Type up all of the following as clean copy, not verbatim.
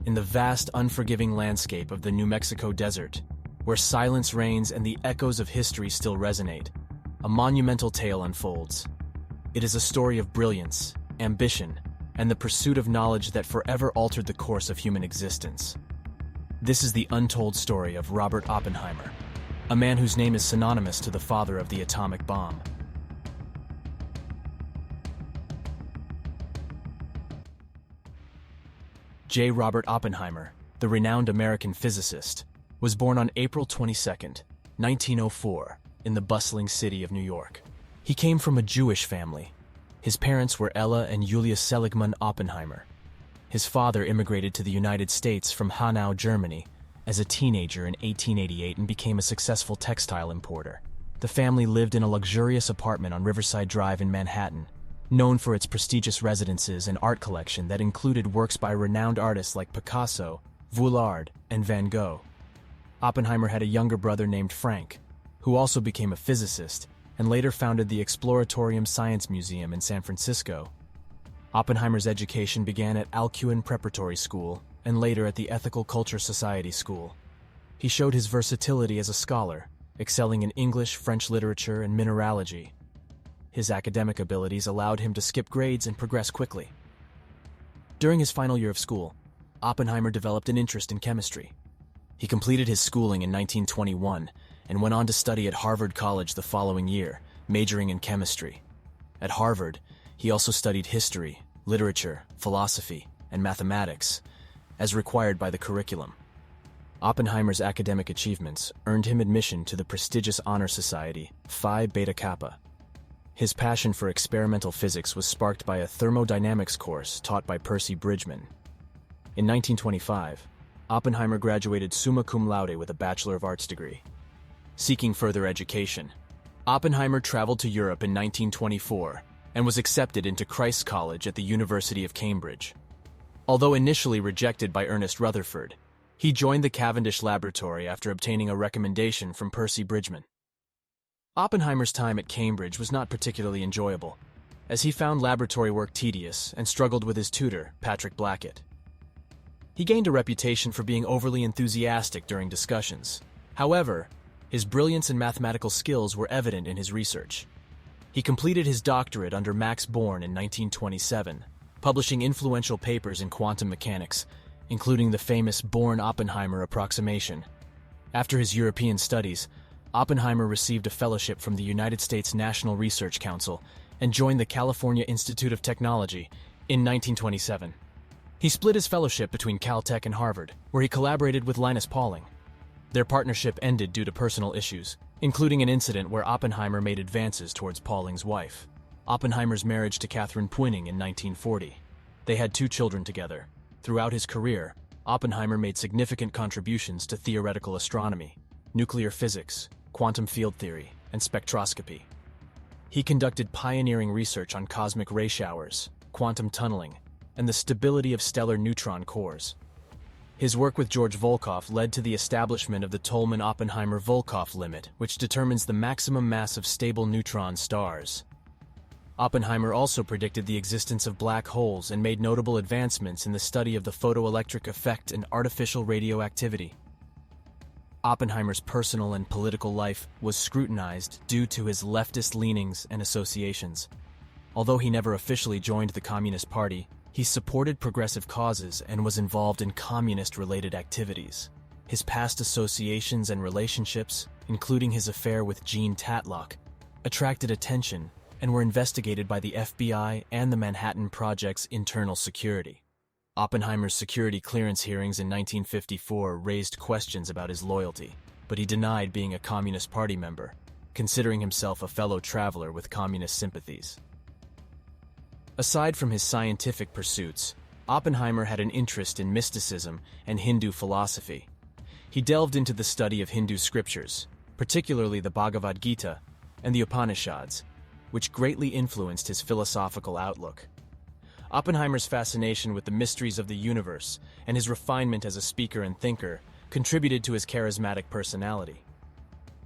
in the vast, unforgiving landscape of the New Mexico desert, where silence reigns and the echoes of history still resonate, a monumental tale unfolds. It is a story of brilliance, ambition, and the pursuit of knowledge that forever altered the course of human existence. This is the untold story of Robert Oppenheimer, a man whose name is synonymous to the father of the atomic bomb. J. Robert Oppenheimer, the renowned American physicist, was born on April 22, 1904, in the bustling city of New York. He came from a Jewish family. His parents were Ella and Julius Seligmann Oppenheimer. His father immigrated to the United States from Hanau, Germany, as a teenager in 1888 and became a successful textile importer. The family lived in a luxurious apartment on Riverside Drive in Manhattan, known for its prestigious residences and art collection that included works by renowned artists like Picasso, Vuillard, and Van Gogh. Oppenheimer had a younger brother named Frank, who also became a physicist and later founded the Exploratorium Science Museum in San Francisco. Oppenheimer's education began at Alcuin Preparatory School and later at the Ethical Culture Society School. He showed his versatility as a scholar, excelling in English, French literature, and mineralogy. His academic abilities allowed him to skip grades and progress quickly. During his final year of school, Oppenheimer developed an interest in chemistry. He completed his schooling in 1921 and went on to study at Harvard College the following year, majoring in chemistry. At Harvard, he also studied history, literature, philosophy, and mathematics, as required by the curriculum. Oppenheimer's academic achievements earned him admission to the prestigious honor society, Phi Beta Kappa. His passion for experimental physics was sparked by a thermodynamics course taught by Percy Bridgman. In 1925, Oppenheimer graduated summa cum laude with a Bachelor of Arts degree. Seeking further education, Oppenheimer traveled to Europe in 1924 and was accepted into Christ's College at the University of Cambridge. Although initially rejected by Ernest Rutherford, he joined the Cavendish Laboratory after obtaining a recommendation from Percy Bridgman. Oppenheimer's time at Cambridge was not particularly enjoyable, as he found laboratory work tedious and struggled with his tutor, Patrick Blackett. He gained a reputation for being overly enthusiastic during discussions. However, his brilliance and mathematical skills were evident in his research. He completed his doctorate under Max Born in 1927, publishing influential papers in quantum mechanics, including the famous Born-Oppenheimer approximation. After his European studies, Oppenheimer received a fellowship from the United States National Research Council and joined the California Institute of Technology in 1927. He split his fellowship between Caltech and Harvard, where he collaborated with Linus Pauling. Their partnership ended due to personal issues, including an incident where Oppenheimer made advances towards Pauling's wife. Oppenheimer's marriage to Katherine Poynting in 1940. They had 2 children together. Throughout his career, Oppenheimer made significant contributions to theoretical astronomy, nuclear physics, quantum field theory, and spectroscopy. He conducted pioneering research on cosmic ray showers, quantum tunneling, and the stability of stellar neutron cores. His work with George Volkoff led to the establishment of the Tolman-Oppenheimer-Volkoff limit, which determines the maximum mass of stable neutron stars. Oppenheimer also predicted the existence of black holes and made notable advancements in the study of the photoelectric effect and artificial radioactivity. Oppenheimer's personal and political life was scrutinized due to his leftist leanings and associations. Although he never officially joined the Communist Party, he supported progressive causes and was involved in communist-related activities. His past associations and relationships, including his affair with Jean Tatlock, attracted attention and were investigated by the FBI and the Manhattan Project's internal security. Oppenheimer's security clearance hearings in 1954 raised questions about his loyalty, but he denied being a Communist Party member, considering himself a fellow traveler with communist sympathies. Aside from his scientific pursuits, Oppenheimer had an interest in mysticism and Hindu philosophy. He delved into the study of Hindu scriptures, particularly the Bhagavad Gita and the Upanishads, which greatly influenced his philosophical outlook. Oppenheimer's fascination with the mysteries of the universe and his refinement as a speaker and thinker contributed to his charismatic personality.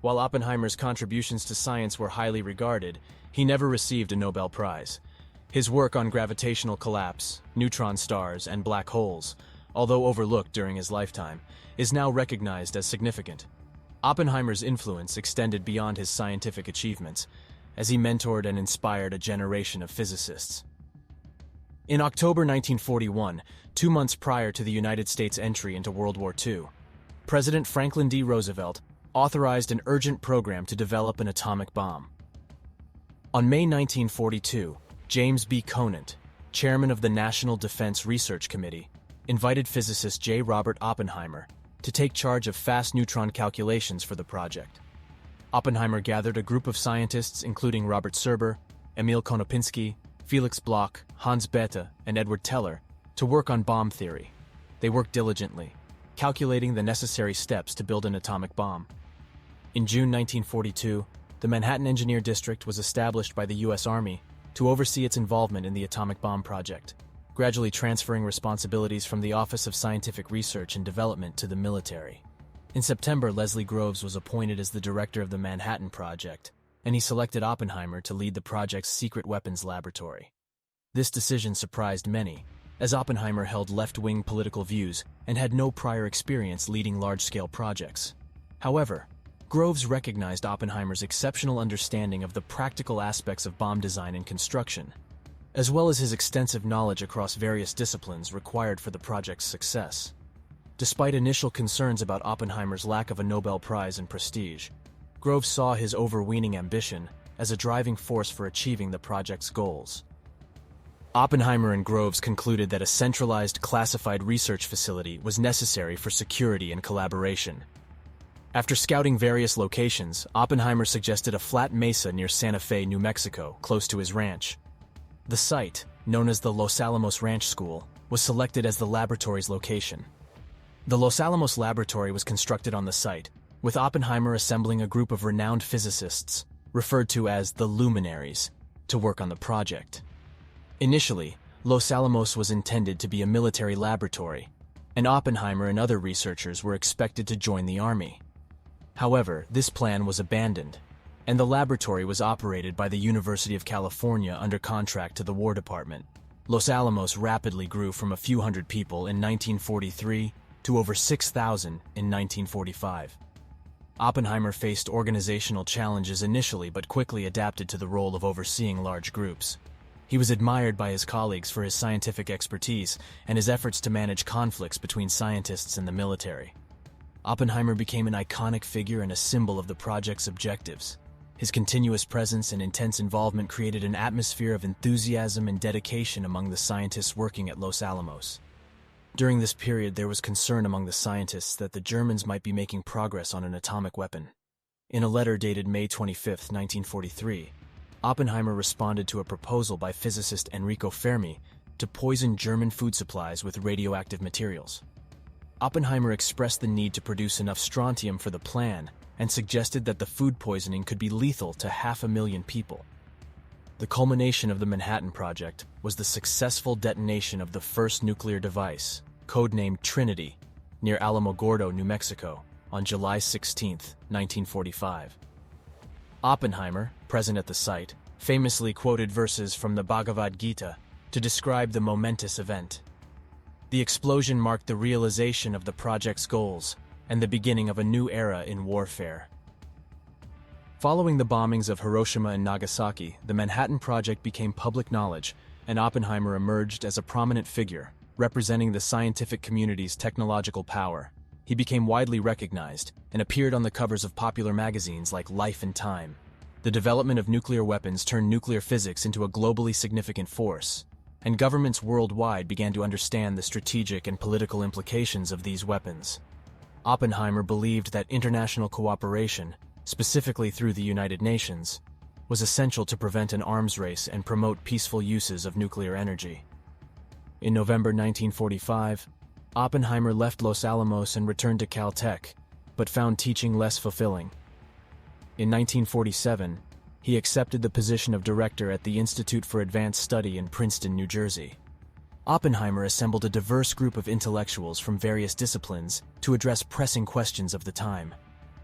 While Oppenheimer's contributions to science were highly regarded, he never received a Nobel Prize. His work on gravitational collapse, neutron stars, and black holes, although overlooked during his lifetime, is now recognized as significant. Oppenheimer's influence extended beyond his scientific achievements, as he mentored and inspired a generation of physicists. In October 1941, 2 months prior to the United States' entry into World War II, President Franklin D. Roosevelt authorized an urgent program to develop an atomic bomb. On May 1942, James B. Conant, chairman of the National Defense Research Committee, invited physicist J. Robert Oppenheimer to take charge of fast neutron calculations for the project. Oppenheimer gathered a group of scientists including Robert Serber, Emil Konopinski, Felix Bloch, Hans Bethe, and Edward Teller to work on bomb theory. They worked diligently, calculating the necessary steps to build an atomic bomb. In June 1942, the Manhattan Engineer District was established by the U.S. Army to oversee its involvement in the atomic bomb project, gradually transferring responsibilities from the Office of Scientific Research and Development to the military. In September, Leslie Groves was appointed as the director of the Manhattan Project, and he selected Oppenheimer to lead the project's secret weapons laboratory. This decision surprised many, as Oppenheimer held left-wing political views and had no prior experience leading large-scale projects. However, Groves recognized Oppenheimer's exceptional understanding of the practical aspects of bomb design and construction, as well as his extensive knowledge across various disciplines required for the project's success. Despite initial concerns about Oppenheimer's lack of a Nobel Prize and prestige, Groves saw his overweening ambition as a driving force for achieving the project's goals. Oppenheimer and Groves concluded that a centralized, classified research facility was necessary for security and collaboration. After scouting various locations, Oppenheimer suggested a flat mesa near Santa Fe, New Mexico, close to his ranch. The site, known as the Los Alamos Ranch School, was selected as the laboratory's location. The Los Alamos Laboratory was constructed on the site, with Oppenheimer assembling a group of renowned physicists, referred to as the Luminaries, to work on the project. Initially, Los Alamos was intended to be a military laboratory, and Oppenheimer and other researchers were expected to join the Army. However, this plan was abandoned, and the laboratory was operated by the University of California under contract to the War Department. Los Alamos rapidly grew from a few hundred people in 1943 to over 6,000 in 1945. Oppenheimer faced organizational challenges initially but quickly adapted to the role of overseeing large groups. He was admired by his colleagues for his scientific expertise and his efforts to manage conflicts between scientists and the military. Oppenheimer became an iconic figure and a symbol of the project's objectives. His continuous presence and intense involvement created an atmosphere of enthusiasm and dedication among the scientists working at Los Alamos. During this period, there was concern among the scientists that the Germans might be making progress on an atomic weapon. In a letter dated May 25, 1943, Oppenheimer responded to a proposal by physicist Enrico Fermi to poison German food supplies with radioactive materials. Oppenheimer expressed the need to produce enough strontium for the plan and suggested that the food poisoning could be lethal to 500,000 people. The culmination of the Manhattan Project was the successful detonation of the first nuclear device, codenamed Trinity, near Alamogordo, New Mexico, on July 16, 1945. Oppenheimer, present at the site, famously quoted verses from the Bhagavad Gita to describe the momentous event. The explosion marked the realization of the project's goals and the beginning of a new era in warfare. Following the bombings of Hiroshima and Nagasaki, the Manhattan Project became public knowledge, and Oppenheimer emerged as a prominent figure, representing the scientific community's technological power. He became widely recognized and appeared on the covers of popular magazines like Life and Time. The development of nuclear weapons turned nuclear physics into a globally significant force, and governments worldwide began to understand the strategic and political implications of these weapons. Oppenheimer believed that international cooperation, specifically through the United Nations, was essential to prevent an arms race and promote peaceful uses of nuclear energy. In November 1945, Oppenheimer left Los Alamos and returned to Caltech, but found teaching less fulfilling. In 1947, he accepted the position of director at the Institute for Advanced Study in Princeton, New Jersey. Oppenheimer assembled a diverse group of intellectuals from various disciplines to address pressing questions of the time.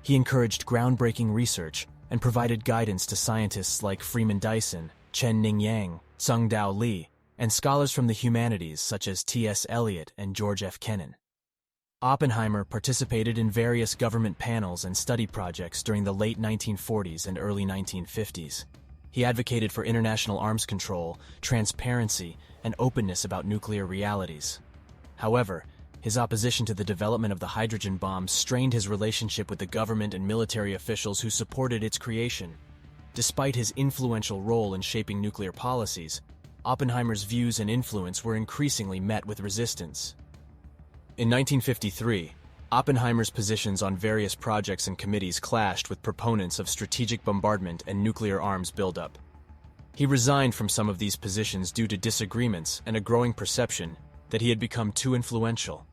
He encouraged groundbreaking research and provided guidance to scientists like Freeman Dyson, Chen-Ning Yang, Sung-Dao Lee, and scholars from the humanities such as T.S. Eliot and George F. Kennan. Oppenheimer participated in various government panels and study projects during the late 1940s and early 1950s. He advocated for international arms control, transparency, and openness about nuclear realities. However, his opposition to the development of the hydrogen bomb strained his relationship with the government and military officials who supported its creation. Despite his influential role in shaping nuclear policies, Oppenheimer's views and influence were increasingly met with resistance. In 1953, Oppenheimer's positions on various projects and committees clashed with proponents of strategic bombardment and nuclear arms buildup. He resigned from some of these positions due to disagreements and a growing perception that he had become too influential.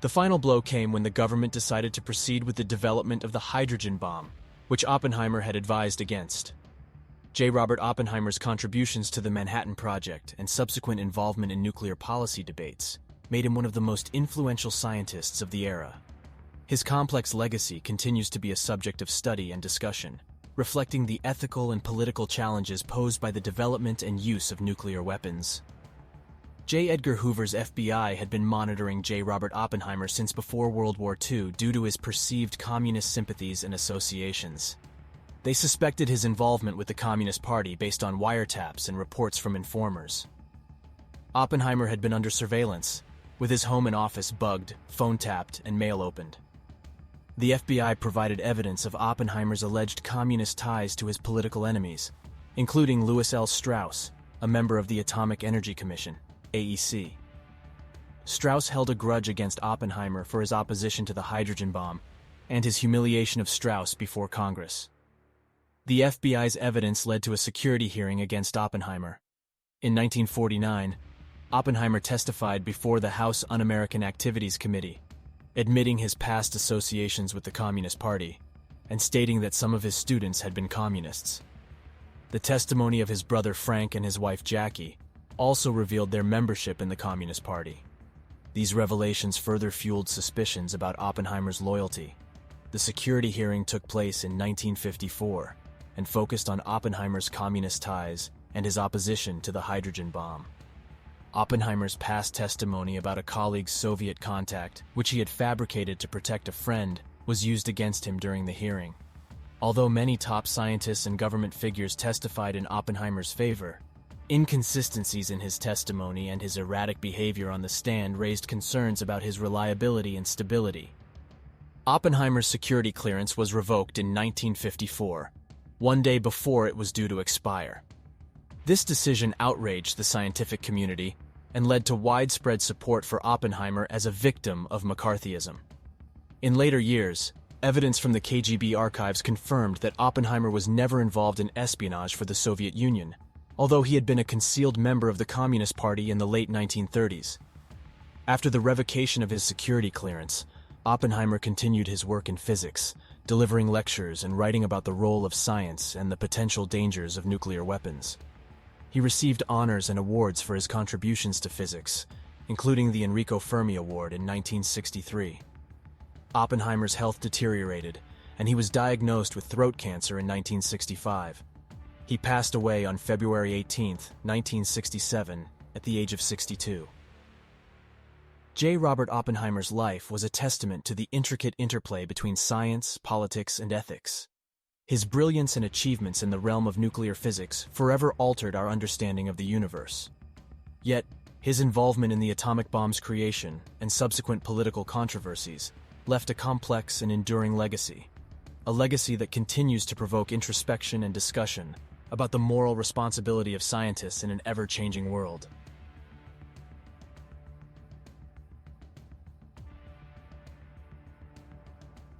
The final blow came when the government decided to proceed with the development of the hydrogen bomb, which Oppenheimer had advised against. J. Robert Oppenheimer's contributions to the Manhattan Project and subsequent involvement in nuclear policy debates made him one of the most influential scientists of the era. His complex legacy continues to be a subject of study and discussion, reflecting the ethical and political challenges posed by the development and use of nuclear weapons. J. Edgar Hoover's FBI had been monitoring J. Robert Oppenheimer since before World War II due to his perceived communist sympathies and associations. They suspected his involvement with the Communist Party based on wiretaps and reports from informers. Oppenheimer had been under surveillance, with his home and office bugged, phone tapped, and mail opened. The FBI provided evidence of Oppenheimer's alleged communist ties to his political enemies, including Louis L. Strauss, a member of the Atomic Energy Commission, AEC. Strauss held a grudge against Oppenheimer for his opposition to the hydrogen bomb and his humiliation of Strauss before Congress. The FBI's evidence led to a security hearing against Oppenheimer. In 1949, Oppenheimer testified before the House Un-American Activities Committee, admitting his past associations with the Communist Party and stating that some of his students had been communists. The testimony of his brother Frank and his wife Jackie also revealed their membership in the Communist Party. These revelations further fueled suspicions about Oppenheimer's loyalty. The security hearing took place in 1954 and focused on Oppenheimer's communist ties and his opposition to the hydrogen bomb. Oppenheimer's past testimony about a colleague's Soviet contact, which he had fabricated to protect a friend, was used against him during the hearing. Although many top scientists and government figures testified in Oppenheimer's favor, inconsistencies in his testimony and his erratic behavior on the stand raised concerns about his reliability and stability. Oppenheimer's security clearance was revoked in 1954, one day before it was due to expire. This decision outraged the scientific community and led to widespread support for Oppenheimer as a victim of McCarthyism. In later years, evidence from the KGB archives confirmed that Oppenheimer was never involved in espionage for the Soviet Union, although he had been a concealed member of the Communist Party in the late 1930s. After the revocation of his security clearance, Oppenheimer continued his work in physics, delivering lectures and writing about the role of science and the potential dangers of nuclear weapons. He received honors and awards for his contributions to physics, including the Enrico Fermi Award in 1963. Oppenheimer's health deteriorated, and he was diagnosed with throat cancer in 1965. He passed away on February 18, 1967, at the age of 62. J. Robert Oppenheimer's life was a testament to the intricate interplay between science, politics, and ethics. His brilliance and achievements in the realm of nuclear physics forever altered our understanding of the universe. Yet, his involvement in the atomic bomb's creation and subsequent political controversies left a complex and enduring legacy, a legacy that continues to provoke introspection and discussion about the moral responsibility of scientists in an ever-changing world.